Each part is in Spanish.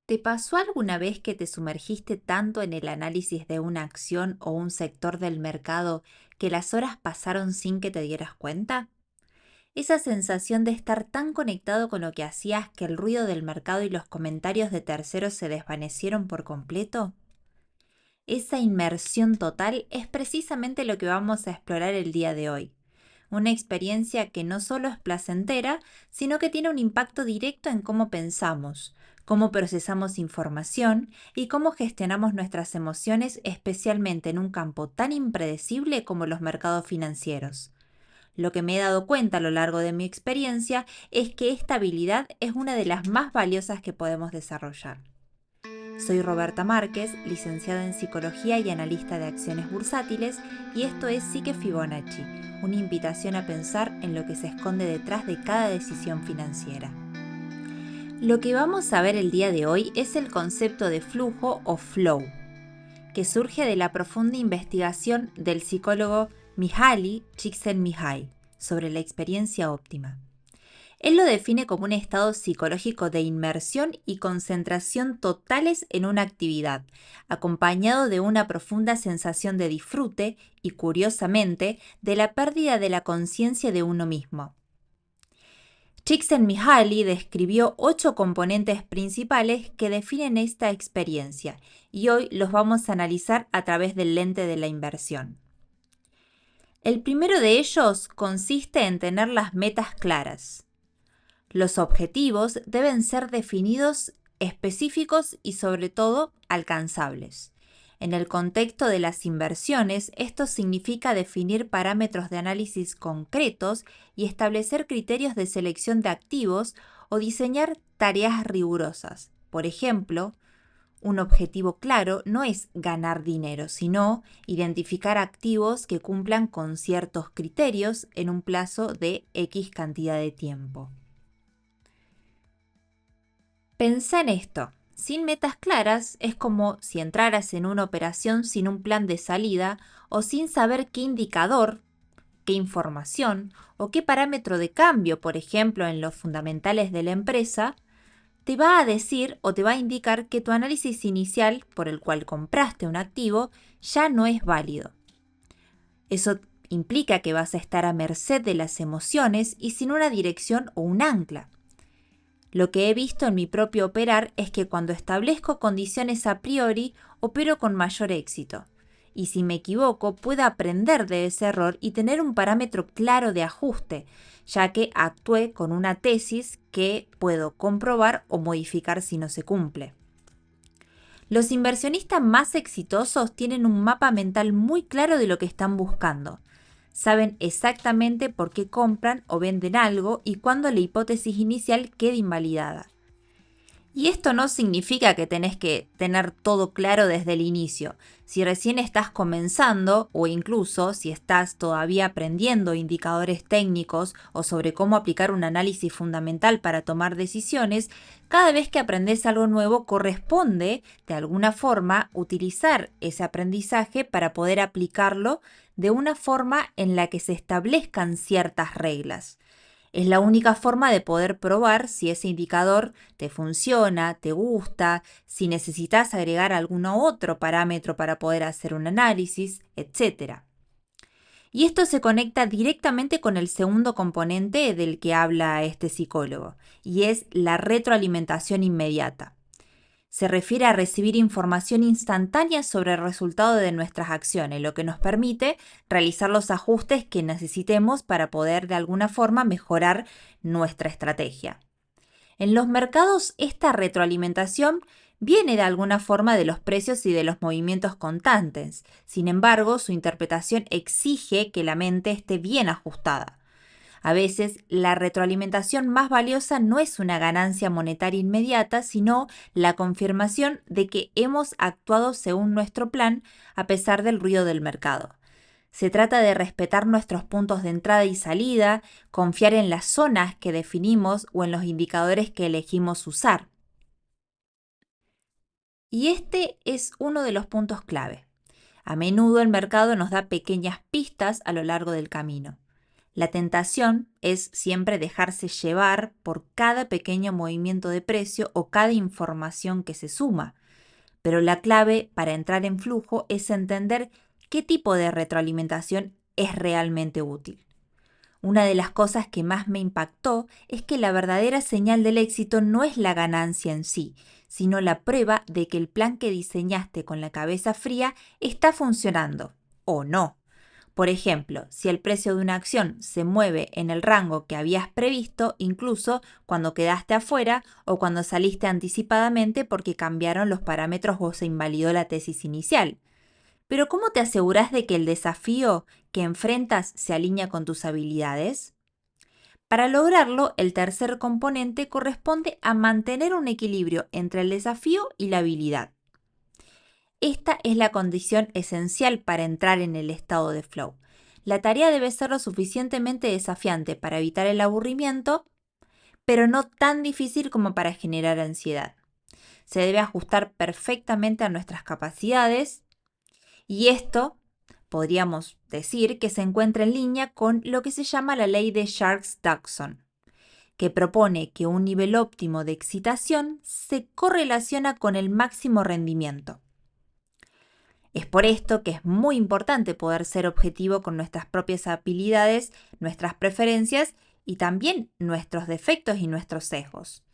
¿Te pasó alguna vez que te sumergiste tanto en el análisis de una acción o un sector del mercado que las horas pasaron sin que te dieras cuenta? Esa sensación de estar tan conectado con lo que hacías que el ruido del mercado y los comentarios de terceros se desvanecieron por completo. Esa inmersión total es precisamente lo que vamos a explorar el día de hoy. Una experiencia que no solo es placentera, sino que tiene un impacto directo en cómo pensamos, cómo procesamos información y cómo gestionamos nuestras emociones, especialmente en un campo tan impredecible como los mercados financieros. Lo que me he dado cuenta a lo largo de mi experiencia es que esta habilidad es una de las más valiosas que podemos desarrollar. Soy Roberta Márquez, licenciada en Psicología y analista de acciones bursátiles, y esto es Psique Fibonacci, una invitación a pensar en lo que se esconde detrás de cada decisión financiera. Lo que vamos a ver el día de hoy es el concepto de flujo o flow, que surge de la profunda investigación del psicólogo Mihaly Csikszentmihalyi sobre la experiencia óptima. Él lo define como un estado psicológico de inmersión y concentración totales en una actividad, acompañado de una profunda sensación de disfrute y, curiosamente, de la pérdida de la conciencia de uno mismo. Csikszentmihalyi describió 8 componentes principales que definen esta experiencia, y hoy los vamos a analizar a través del lente de la inversión. El primero de ellos consiste en tener las metas claras. Los objetivos deben ser definidos, específicos y sobre todo alcanzables. En el contexto de las inversiones, esto significa definir parámetros de análisis concretos y establecer criterios de selección de activos o diseñar tareas rigurosas. Por ejemplo, un objetivo claro no es ganar dinero, sino identificar activos que cumplan con ciertos criterios en un plazo de X cantidad de tiempo. Pensá en esto. Sin metas claras es como si entraras en una operación sin un plan de salida o sin saber qué indicador, qué información o qué parámetro de cambio, por ejemplo, en los fundamentales de la empresa, te va a decir o te va a indicar que tu análisis inicial por el cual compraste un activo ya no es válido. Eso implica que vas a estar a merced de las emociones y sin una dirección o un ancla. Lo que he visto en mi propio operar es que cuando establezco condiciones a priori, opero con mayor éxito. Y si me equivoco, puedo aprender de ese error y tener un parámetro claro de ajuste, ya que actué con una tesis que puedo comprobar o modificar si no se cumple. Los inversionistas más exitosos tienen un mapa mental muy claro de lo que están buscando. Saben exactamente por qué compran o venden algo y cuándo la hipótesis inicial queda invalidada. Y esto no significa que tenés que tener todo claro desde el inicio. Si recién estás comenzando o incluso si estás todavía aprendiendo indicadores técnicos o sobre cómo aplicar un análisis fundamental para tomar decisiones, cada vez que aprendes algo nuevo corresponde, de alguna forma, utilizar ese aprendizaje para poder aplicarlo de una forma en la que se establezcan ciertas reglas. Es la única forma de poder probar si ese indicador te funciona, te gusta, si necesitas agregar algún otro parámetro para poder hacer un análisis, etc. Y esto se conecta directamente con el segundo componente del que habla este psicólogo, y es la retroalimentación inmediata. Se refiere a recibir información instantánea sobre el resultado de nuestras acciones, lo que nos permite realizar los ajustes que necesitemos para poder de alguna forma mejorar nuestra estrategia. En los mercados, esta retroalimentación viene de alguna forma de los precios y de los movimientos constantes. Sin embargo, su interpretación exige que la mente esté bien ajustada. A veces, la retroalimentación más valiosa no es una ganancia monetaria inmediata, sino la confirmación de que hemos actuado según nuestro plan a pesar del ruido del mercado. Se trata de respetar nuestros puntos de entrada y salida, confiar en las zonas que definimos o en los indicadores que elegimos usar. Y este es uno de los puntos clave. A menudo el mercado nos da pequeñas pistas a lo largo del camino. La tentación es siempre dejarse llevar por cada pequeño movimiento de precio o cada información que se suma. Pero la clave para entrar en flujo es entender qué tipo de retroalimentación es realmente útil. Una de las cosas que más me impactó es que la verdadera señal del éxito no es la ganancia en sí, sino la prueba de que el plan que diseñaste con la cabeza fría está funcionando, o no. Por ejemplo, si el precio de una acción se mueve en el rango que habías previsto, incluso cuando quedaste afuera o cuando saliste anticipadamente porque cambiaron los parámetros o se invalidó la tesis inicial. Pero ¿cómo te aseguras de que el desafío que enfrentas se alinea con tus habilidades? Para lograrlo, el tercer componente corresponde a mantener un equilibrio entre el desafío y la habilidad. Esta es la condición esencial para entrar en el estado de flow. La tarea debe ser lo suficientemente desafiante para evitar el aburrimiento, pero no tan difícil como para generar ansiedad. Se debe ajustar perfectamente a nuestras capacidades y esto podríamos decir que se encuentra en línea con lo que se llama la ley de Sharks-Dodson, que propone que un nivel óptimo de excitación se correlaciona con el máximo rendimiento. Es por esto que es muy importante poder ser objetivo con nuestras propias habilidades, nuestras preferencias y también nuestros defectos y nuestros sesgos.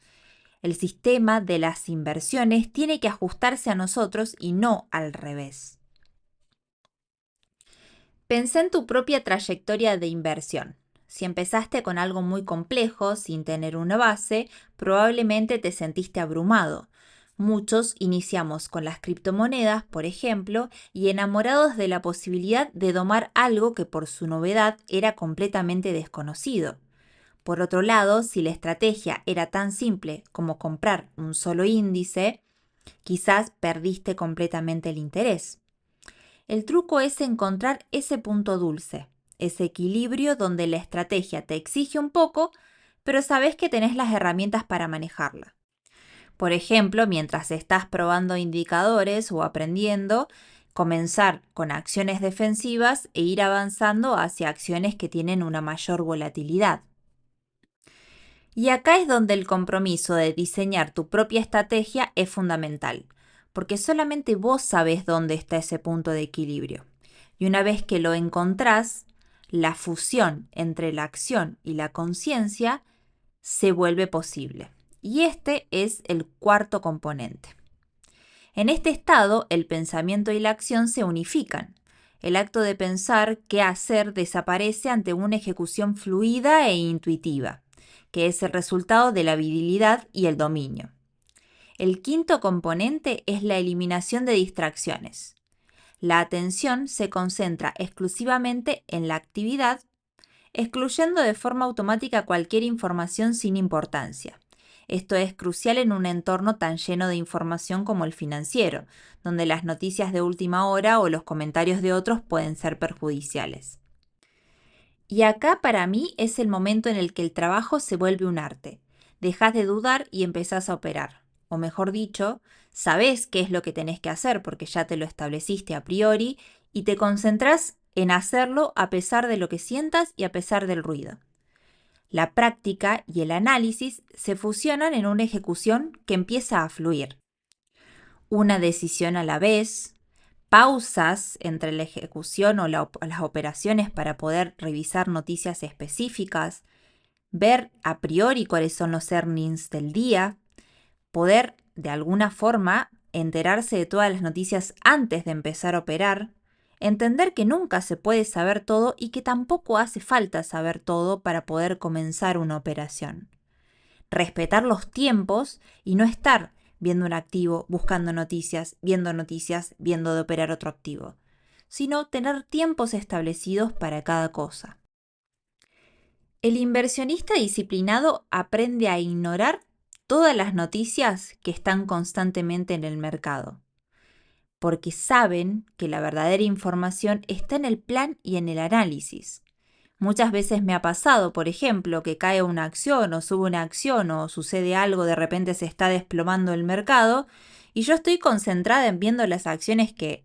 El sistema de las inversiones tiene que ajustarse a nosotros y no al revés. Pensá en tu propia trayectoria de inversión. Si empezaste con algo muy complejo, sin tener una base, probablemente te sentiste abrumado. Muchos iniciamos con las criptomonedas, por ejemplo, y enamorados de la posibilidad de domar algo que por su novedad era completamente desconocido. Por otro lado, si la estrategia era tan simple como comprar un solo índice, quizás perdiste completamente el interés. El truco es encontrar ese punto dulce, ese equilibrio donde la estrategia te exige un poco, pero sabes que tenés las herramientas para manejarla. Por ejemplo, mientras estás probando indicadores o aprendiendo, comenzar con acciones defensivas e ir avanzando hacia acciones que tienen una mayor volatilidad. Y acá es donde el compromiso de diseñar tu propia estrategia es fundamental, porque solamente vos sabés dónde está ese punto de equilibrio. Y una vez que lo encontrás, la fusión entre la acción y la conciencia se vuelve posible. Y este es el cuarto componente. En este estado, el pensamiento y la acción se unifican. El acto de pensar qué hacer desaparece ante una ejecución fluida e intuitiva, que es el resultado de la habilidad y el dominio. El quinto componente es la eliminación de distracciones. La atención se concentra exclusivamente en la actividad, excluyendo de forma automática cualquier información sin importancia. Esto es crucial en un entorno tan lleno de información como el financiero, donde las noticias de última hora o los comentarios de otros pueden ser perjudiciales. Y acá para mí es el momento en el que el trabajo se vuelve un arte. Dejás de dudar y empezás a operar. O mejor dicho, sabés qué es lo que tenés que hacer porque ya te lo estableciste a priori y te concentrás en hacerlo a pesar de lo que sientas y a pesar del ruido. La práctica y el análisis se fusionan en una ejecución que empieza a fluir. Una decisión a la vez, pausas entre la ejecución o las operaciones para poder revisar noticias específicas, ver a priori cuáles son los earnings del día, poder de alguna forma enterarse de todas las noticias antes de empezar a operar, entender que nunca se puede saber todo y que tampoco hace falta saber todo para poder comenzar una operación. Respetar los tiempos y no estar viendo un activo, buscando noticias, viendo de operar otro activo, sino tener tiempos establecidos para cada cosa. El inversionista disciplinado aprende a ignorar todas las noticias que están constantemente en el mercado, porque saben que la verdadera información está en el plan y en el análisis. Muchas veces me ha pasado, por ejemplo, que cae una acción o sube una acción o sucede algo, de repente se está desplomando el mercado y yo estoy concentrada en viendo las acciones que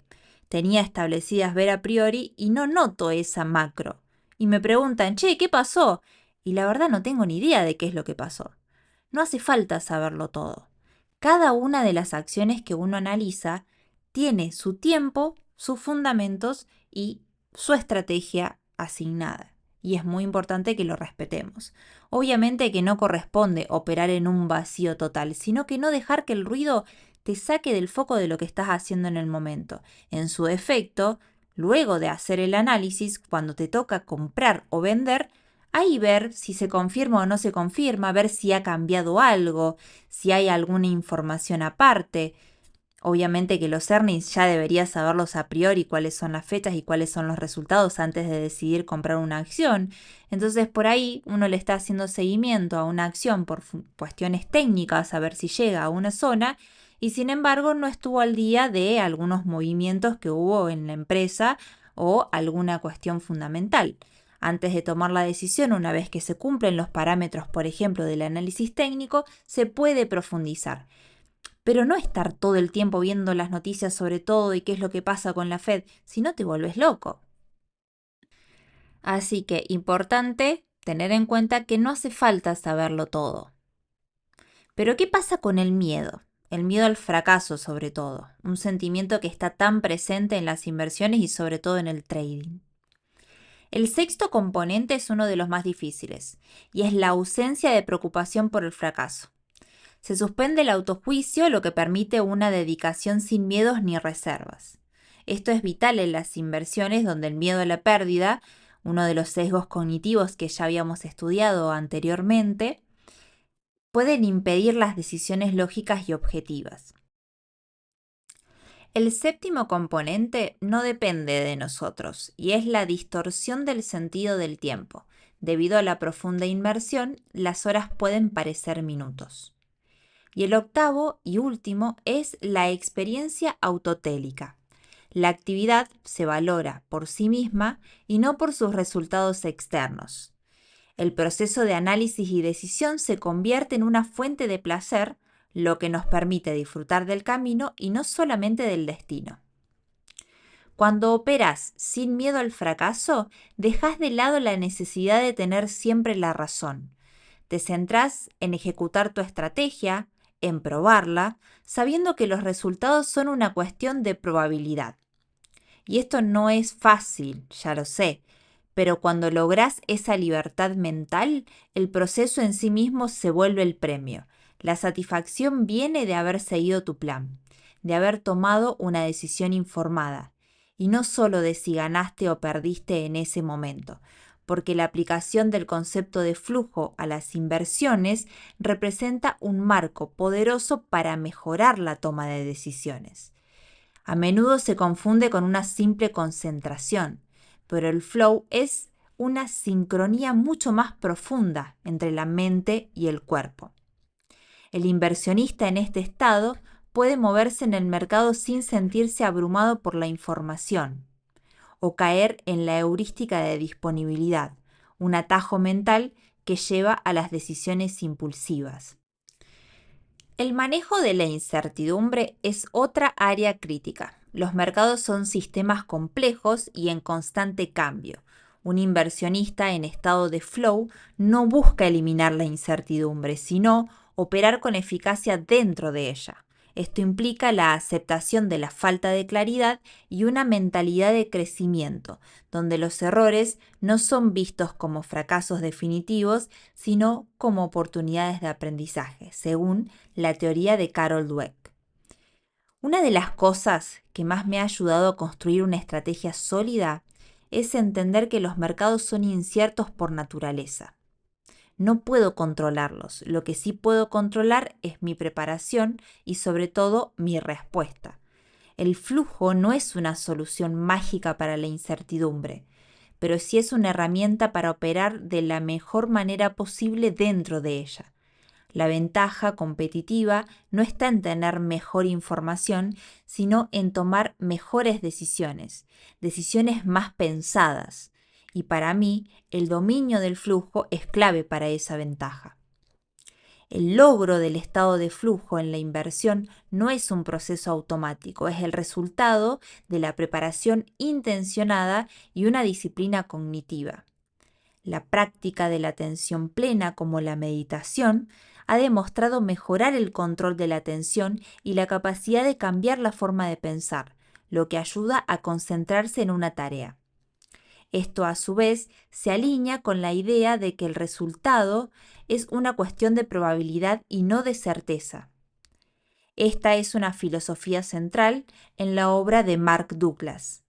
tenía establecidas ver a priori y no noto esa macro. y me preguntan, che, ¿qué pasó? Y la verdad no tengo ni idea de qué es lo que pasó. No hace falta saberlo todo. Cada una de las acciones que uno analiza tiene su tiempo, sus fundamentos y su estrategia asignada. Y es muy importante que lo respetemos. Obviamente que no corresponde operar en un vacío total, sino que no dejar que el ruido te saque del foco de lo que estás haciendo en el momento. En su defecto, luego de hacer el análisis, cuando te toca comprar o vender, ahí ver si se confirma o no se confirma, ver si ha cambiado algo, si hay alguna información aparte. Obviamente que los earnings ya deberías saberlos a priori cuáles son las fechas y cuáles son los resultados antes de decidir comprar una acción. Entonces por ahí uno le está haciendo seguimiento a una acción por cuestiones técnicas, a ver si llega a una zona y sin embargo no estuvo al día de algunos movimientos que hubo en la empresa o alguna cuestión fundamental. Antes de tomar la decisión, una vez que se cumplen los parámetros, por ejemplo, del análisis técnico, se puede profundizar. Pero no estar todo el tiempo viendo las noticias sobre todo y qué es lo que pasa con la Fed, si no te vuelves loco. Así que importante tener en cuenta que no hace falta saberlo todo. Pero ¿qué pasa con el miedo? El miedo al fracaso sobre todo, un sentimiento que está tan presente en las inversiones y sobre todo en el trading. El sexto componente es uno de los más difíciles, y es la ausencia de preocupación por el fracaso. Se suspende el autojuicio, lo que permite una dedicación sin miedos ni reservas. Esto es vital en las inversiones donde el miedo a la pérdida, uno de los sesgos cognitivos que ya habíamos estudiado anteriormente, pueden impedir las decisiones lógicas y objetivas. El séptimo componente no depende de nosotros y es la distorsión del sentido del tiempo. Debido a la profunda inmersión, las horas pueden parecer minutos. Y el octavo y último es la experiencia autotélica. La actividad se valora por sí misma y no por sus resultados externos. El proceso de análisis y decisión se convierte en una fuente de placer, lo que nos permite disfrutar del camino y no solamente del destino. Cuando operas sin miedo al fracaso, dejas de lado la necesidad de tener siempre la razón. Te centrás en ejecutar tu estrategia, en probarla, sabiendo que los resultados son una cuestión de probabilidad. Y esto no es fácil, ya lo sé, pero cuando lográs esa libertad mental, el proceso en sí mismo se vuelve el premio. La satisfacción viene de haber seguido tu plan, de haber tomado una decisión informada, y no solo de si ganaste o perdiste en ese momento, porque la aplicación del concepto de flujo a las inversiones representa un marco poderoso para mejorar la toma de decisiones. A menudo se confunde con una simple concentración, pero el flow es una sincronía mucho más profunda entre la mente y el cuerpo. El inversionista en este estado puede moverse en el mercado sin sentirse abrumado por la información o caer en la heurística de disponibilidad, un atajo mental que lleva a las decisiones impulsivas. El manejo de la incertidumbre es otra área crítica. Los mercados son sistemas complejos y en constante cambio. Un inversionista en estado de flow no busca eliminar la incertidumbre, sino operar con eficacia dentro de ella. Esto implica la aceptación de la falta de claridad y una mentalidad de crecimiento, donde los errores no son vistos como fracasos definitivos, sino como oportunidades de aprendizaje, según la teoría de Carol Dweck. Una de las cosas que más me ha ayudado a construir una estrategia sólida es entender que los mercados son inciertos por naturaleza. No puedo controlarlos, lo que sí puedo controlar es mi preparación y sobre todo mi respuesta. El flujo no es una solución mágica para la incertidumbre, pero sí es una herramienta para operar de la mejor manera posible dentro de ella. La ventaja competitiva no está en tener mejor información, sino en tomar mejores decisiones, decisiones más pensadas. Y para mí, el dominio del flujo es clave para esa ventaja. El logro del estado de flujo en la inversión no es un proceso automático, es el resultado de la preparación intencionada y una disciplina cognitiva. La práctica de la atención plena, como la meditación, ha demostrado mejorar el control de la atención y la capacidad de cambiar la forma de pensar, lo que ayuda a concentrarse en una tarea. Esto, a su vez, se alinea con la idea de que el resultado es una cuestión de probabilidad y no de certeza. Esta es una filosofía central en la obra de Mark Douglas.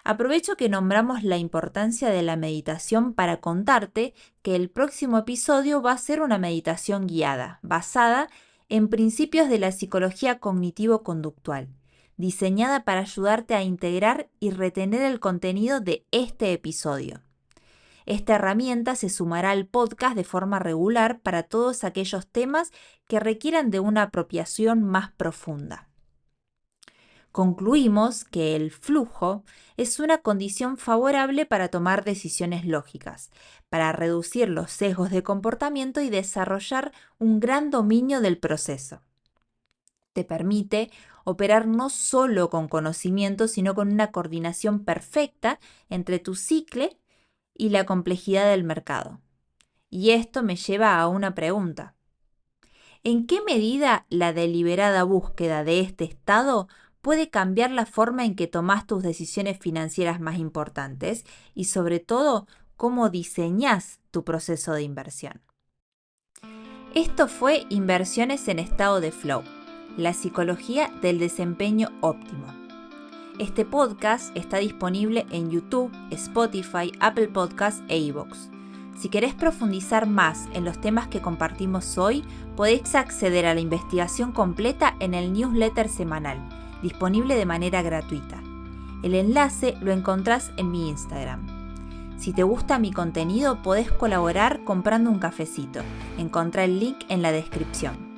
Aprovecho que nombramos la importancia de la meditación para contarte que el próximo episodio va a ser una meditación guiada, basada en principios de la psicología cognitivo-conductual, diseñada para ayudarte a integrar y retener el contenido de este episodio. Esta herramienta se sumará al podcast de forma regular para todos aquellos temas que requieran de una apropiación más profunda. Concluimos que el flujo es una condición favorable para tomar decisiones lógicas, para reducir los sesgos de comportamiento y desarrollar un gran dominio del proceso. Te permite operar no solo con conocimiento, sino con una coordinación perfecta entre tu psique y la complejidad del mercado. Y esto me lleva a una pregunta. ¿En qué medida la deliberada búsqueda de este estado puede cambiar la forma en que tomas tus decisiones financieras más importantes y, sobre todo, cómo diseñas tu proceso de inversión? Esto fue Inversiones en estado de flow, la psicología del desempeño óptimo. Este podcast está disponible en YouTube, Spotify, Apple Podcasts e iVoox. Si querés profundizar más en los temas que compartimos hoy, podéis acceder a la investigación completa en el newsletter semanal, disponible de manera gratuita. El enlace lo encontrás en mi Instagram. Si te gusta mi contenido, podés colaborar comprando un cafecito. Encontrá el link en la descripción.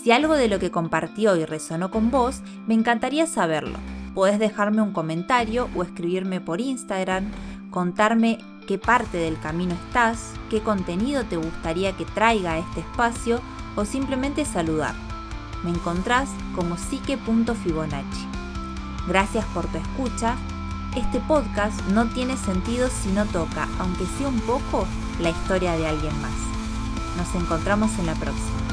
Si algo de lo que compartí hoy resonó con vos, me encantaría saberlo. Podés dejarme un comentario o escribirme por Instagram, contarme qué parte del camino estás, qué contenido te gustaría que traiga a este espacio o simplemente saludar. Me encontrás como psique.fibonacci. Gracias por tu escucha. Este podcast no tiene sentido si no toca, aunque sea un poco, la historia de alguien más. Nos encontramos en la próxima.